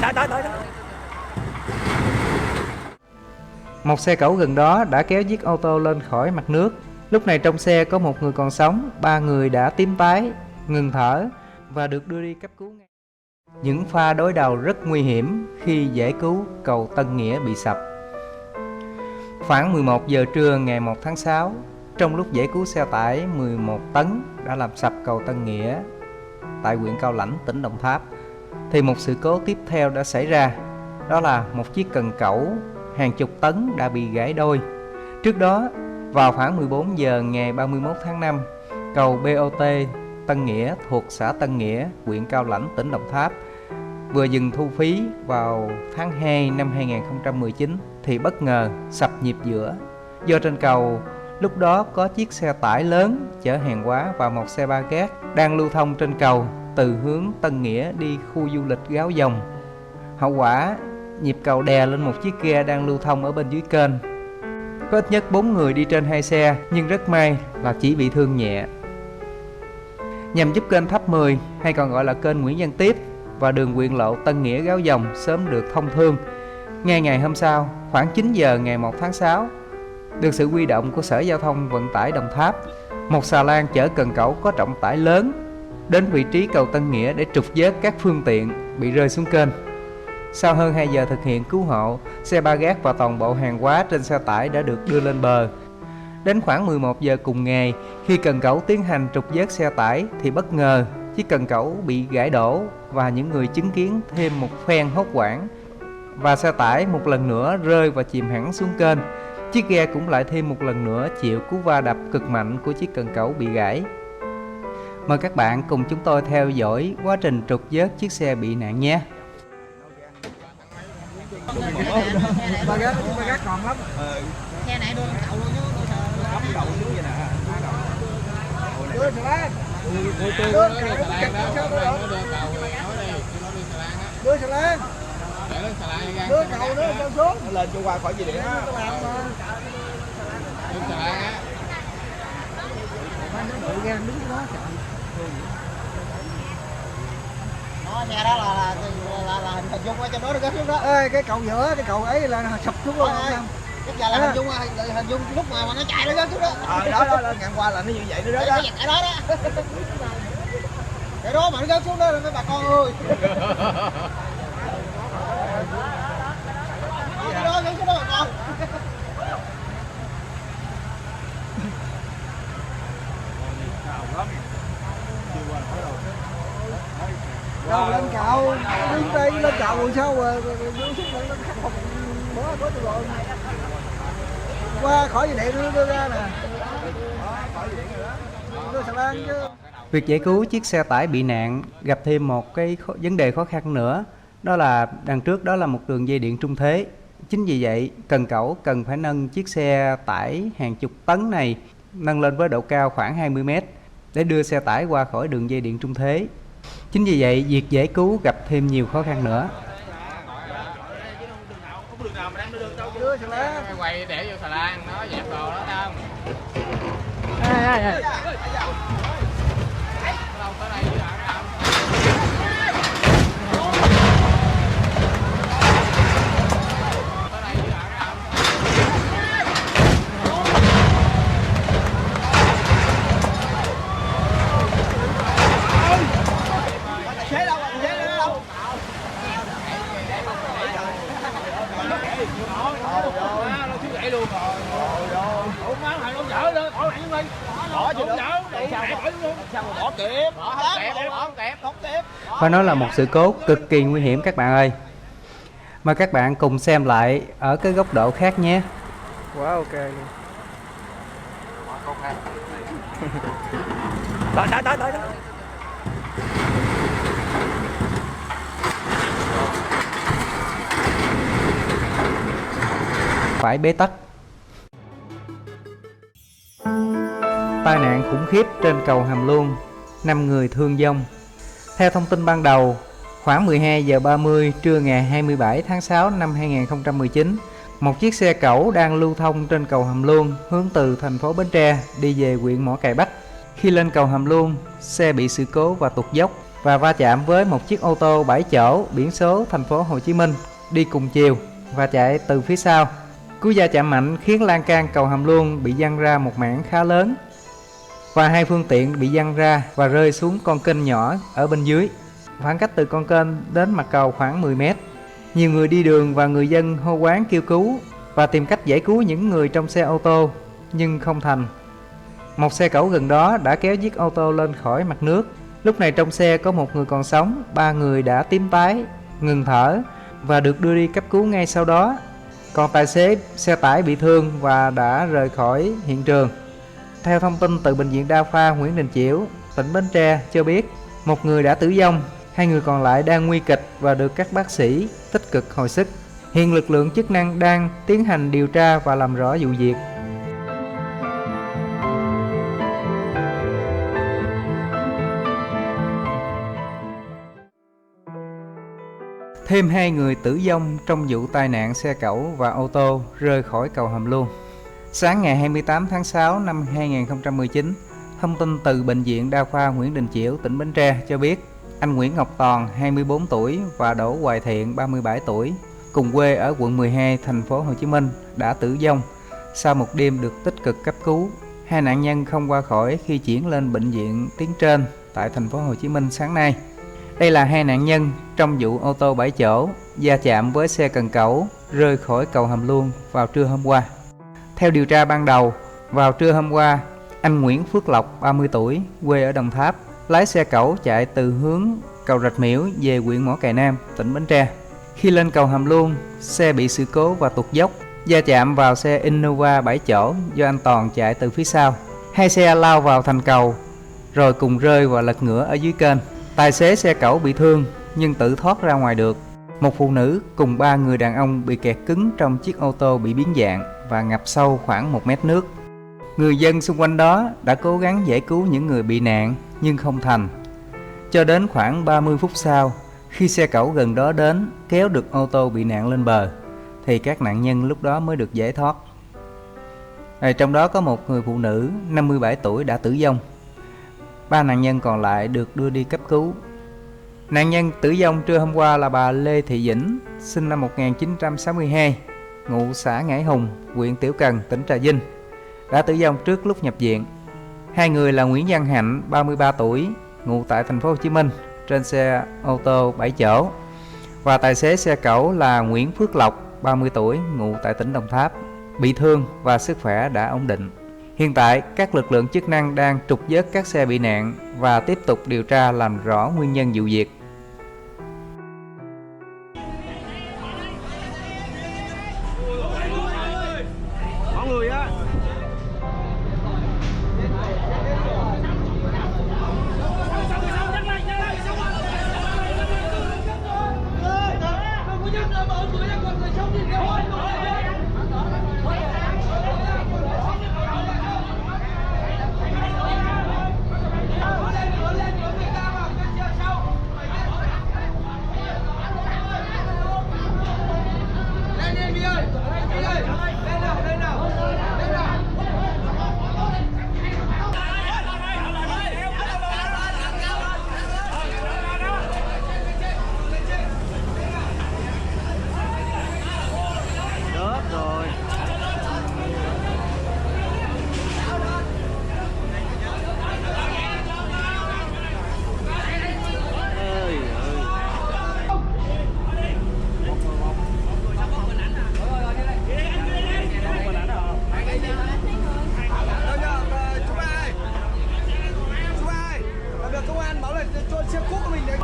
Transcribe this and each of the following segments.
Đợi. Một xe cẩu gần đó đã kéo chiếc ô tô lên khỏi mặt nước. Lúc này trong xe có một người còn sống, 3 người đã tím tái, ngừng thở và được đưa đi cấp cứu ngay. Những pha đối đầu rất nguy hiểm khi giải cứu cầu Tân Nghĩa bị sập. Khoảng 11 giờ trưa ngày 1 tháng 6, trong lúc giải cứu xe tải 11 tấn đã làm sập cầu Tân Nghĩa tại huyện Cao Lãnh, tỉnh Đồng Tháp, thì một sự cố tiếp theo đã xảy ra. Đó là một chiếc cần cẩu hàng chục tấn đã bị gãy đôi. Trước đó, vào khoảng 14 giờ ngày 31 tháng 5, cầu BOT Tân Nghĩa thuộc xã Tân Nghĩa, huyện Cao Lãnh, tỉnh Đồng Tháp vừa dừng thu phí vào tháng 2 năm 2019 thì bất ngờ sập nhịp giữa. Do trên cầu lúc đó có chiếc xe tải lớn chở hàng hóa và một xe ba gác đang lưu thông trên cầu từ hướng Tân Nghĩa đi khu du lịch Gáo Dòng. Hậu quả, nhịp cầu đè lên một chiếc ghe đang lưu thông ở bên dưới kênh. Có ít nhất 4 người đi trên hai xe, nhưng rất may là chỉ bị thương nhẹ. Nhằm giúp kênh Tháp 10, hay còn gọi là kênh Nguyễn Văn Tiếp, và đường huyện lộ Tân Nghĩa Gáo Dòng sớm được thông thương, ngay ngày hôm sau, khoảng 9 giờ ngày 1 tháng 6, được sự huy động của Sở Giao thông Vận tải Đồng Tháp, một xà lan chở cần cẩu có trọng tải lớn đến vị trí cầu Tân Nghĩa để trục vớt các phương tiện bị rơi xuống kênh. Sau hơn 2 giờ thực hiện cứu hộ, xe ba gác và toàn bộ hàng hóa trên xe tải đã được đưa lên bờ. Đến khoảng 11 giờ cùng ngày, khi cần cẩu tiến hành trục vớt xe tải thì bất ngờ chiếc cần cẩu bị gãy đổ và những người chứng kiến thêm một phen hốt hoảng, và xe tải một lần nữa rơi và chìm hẳn xuống kênh. Chiếc ghe cũng lại thêm một lần nữa chịu cú va đập cực mạnh của chiếc cần cẩu bị gãy. Mời các bạn cùng chúng tôi theo dõi quá trình trục vớt chiếc xe bị nạn nhé. Ba gác còn lắm. Xe này đưa cậu luôn chứ. Cắm đầu xuống vậy nè. Đưa xà lan. Đưa xà lan. Đưa cầu nữa cho xuống. Nó lên cho qua khỏi gì điện á. Đưa xà lan á. Nó gan đứng đó. Đó, xe đó là hình dung ở trong đó, nó gấp xuống đó. Ê, cái cầu giữa, cái cầu ấy là sập xuống luôn không? Chắc là hình dung lúc mà nó chạy nó gấp xuống đó. Đó ngang qua là nó như vậy nữa đó. Cái đó đó. Cái đó mà nó gấp xuống đó mấy bà con ơi. Cái đó gấp xuống đó bà con. Đâu lên cầu, đứng đây lên cầu rồi sao rồi xuống lên nó khắc phục bỏ tôi rồi. Qua khỏi gì điện đưa ra nè. Đưa xà lan chứ. Việc giải cứu chiếc xe tải bị nạn gặp thêm một cái vấn đề khó khăn nữa, đó là đằng trước đó là một đường dây điện trung thế. Chính vì vậy, cần cẩu cần phải nâng chiếc xe tải hàng chục tấn này nâng lên với độ cao khoảng 20 m để đưa xe tải qua khỏi đường dây điện trung thế. Chính vì vậy, việc giải cứu gặp thêm nhiều khó khăn nữa. Đưa xà lan. Quay để vô xà lan, nó dẹp đồ đó thấy không? Đâu tới đây chứ không? Phải nói là một sự cố cực kỳ nguy hiểm các bạn ơi. Mời các bạn cùng xem lại ở cái góc độ khác nhé. Quá ok luôn. Đợi. Phải bế tắc. Tai nạn khủng khiếp trên cầu Hàm Luông, 5 người thương vong. Theo thông tin ban đầu, khoảng 12 giờ 30 trưa ngày 27 tháng 6 năm 2019, một chiếc xe cẩu đang lưu thông trên cầu Hàm Luông hướng từ thành phố Bến Tre đi về huyện Mỏ Cày Bắc. Khi lên cầu Hàm Luông, xe bị sự cố và tụt dốc. và va chạm với một chiếc ô tô 7 chỗ biển số thành phố Hồ Chí Minh đi cùng chiều và chạy từ phía sau. Cú va chạm mạnh khiến lan can cầu Hàm Luông bị văng ra một mảng khá lớn và hai phương tiện bị văng ra và rơi xuống con kênh nhỏ ở bên dưới. Khoảng cách từ con kênh đến mặt cầu khoảng 10 mét. Nhiều người đi đường và người dân hô hoán kêu cứu và tìm cách giải cứu những người trong xe ô tô nhưng không thành. Một xe cẩu gần đó đã kéo chiếc ô tô lên khỏi mặt nước. Lúc này trong xe có một người còn sống, 3 người đã tím tái, ngừng thở và được đưa đi cấp cứu ngay sau đó. Còn tài xế xe tải bị thương và đã rời khỏi hiện trường. Theo thông tin từ Bệnh viện Đa khoa Nguyễn Đình Chiểu, tỉnh Bến Tre cho biết, một người đã tử vong, 2 người còn lại đang nguy kịch và được các bác sĩ tích cực hồi sức. Hiện lực lượng chức năng đang tiến hành điều tra và làm rõ vụ việc. Thêm 2 người tử vong trong vụ tai nạn xe cẩu và ô tô rơi khỏi cầu Hàm Luông. Sáng ngày 28 tháng 6 năm 2019, thông tin từ Bệnh viện Đa khoa Nguyễn Đình Chiểu, tỉnh Bến Tre cho biết anh Nguyễn Ngọc Toàn, 24 tuổi và Đỗ Hoài Thiện, 37 tuổi, cùng quê ở quận 12, thành phố Hồ Chí Minh đã tử vong sau một đêm được tích cực cấp cứu. 2 nạn nhân không qua khỏi khi chuyển lên bệnh viện tuyến trên tại thành phố Hồ Chí Minh sáng nay. Đây là 2 nạn nhân trong vụ ô tô 7 chỗ va chạm với xe cần cẩu rơi khỏi cầu Hàm Luông vào trưa hôm qua. Theo điều tra ban đầu, vào trưa hôm qua, anh Nguyễn Phước Lộc, 30 tuổi, quê ở Đồng Tháp, lái xe cẩu chạy từ hướng cầu Rạch Miễu về huyện Mỏ Cày Nam, tỉnh Bến Tre. Khi lên cầu Hàm Luông, xe bị sự cố và tuột dốc, va chạm vào xe Innova 7 chỗ do anh Toàn chạy từ phía sau. 2 xe lao vào thành cầu, rồi cùng rơi và lật ngửa ở dưới kênh. Tài xế xe cẩu bị thương nhưng tự thoát ra ngoài được. Một phụ nữ cùng 3 người đàn ông bị kẹt cứng trong chiếc ô tô bị biến dạng và ngập sâu khoảng 1 mét nước. Người dân xung quanh đó đã cố gắng giải cứu những người bị nạn nhưng không thành. Cho đến khoảng 30 phút sau, khi xe cẩu gần đó đến kéo được ô tô bị nạn lên bờ, thì các nạn nhân lúc đó mới được giải thoát. Trong đó có một người phụ nữ 57 tuổi đã tử vong. 3 nạn nhân còn lại được đưa đi cấp cứu. Nạn nhân tử vong trưa hôm qua là bà Lê Thị Dĩnh, sinh năm 1962, ngụ xã Ngãi Hùng, huyện Tiểu Cần, tỉnh Trà Vinh, đã tử vong trước lúc nhập viện. 2 người là Nguyễn Văn Hạnh, 33 tuổi, ngụ tại thành phố Hồ Chí Minh, trên xe ô tô 7 chỗ, và tài xế xe cẩu là Nguyễn Phước Lộc, 30 tuổi, ngụ tại tỉnh Đồng Tháp, bị thương và sức khỏe đã ổn định. Hiện tại, các lực lượng chức năng đang trục vớt các xe bị nạn và tiếp tục điều tra làm rõ nguyên nhân vụ việc. Mọi người á.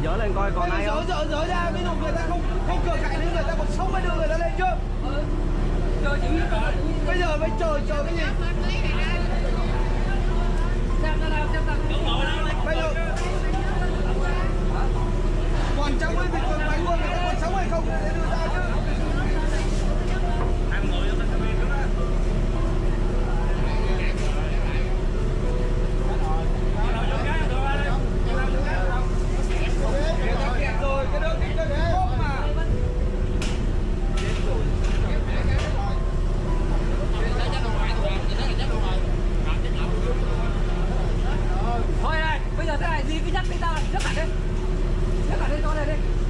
Dỡ lên coi còn ai không? Dỡ ra, ví dụ người ta không cửa cạnh nên người ta còn sống mới đưa người ta lên chưa? Bây giờ mới chờ cái gì? Bây giờ còn trong ấy thì còn máy luôn, người ta còn sống hay không để đưa ra chứ? Nhấc cả lên cho lên đi.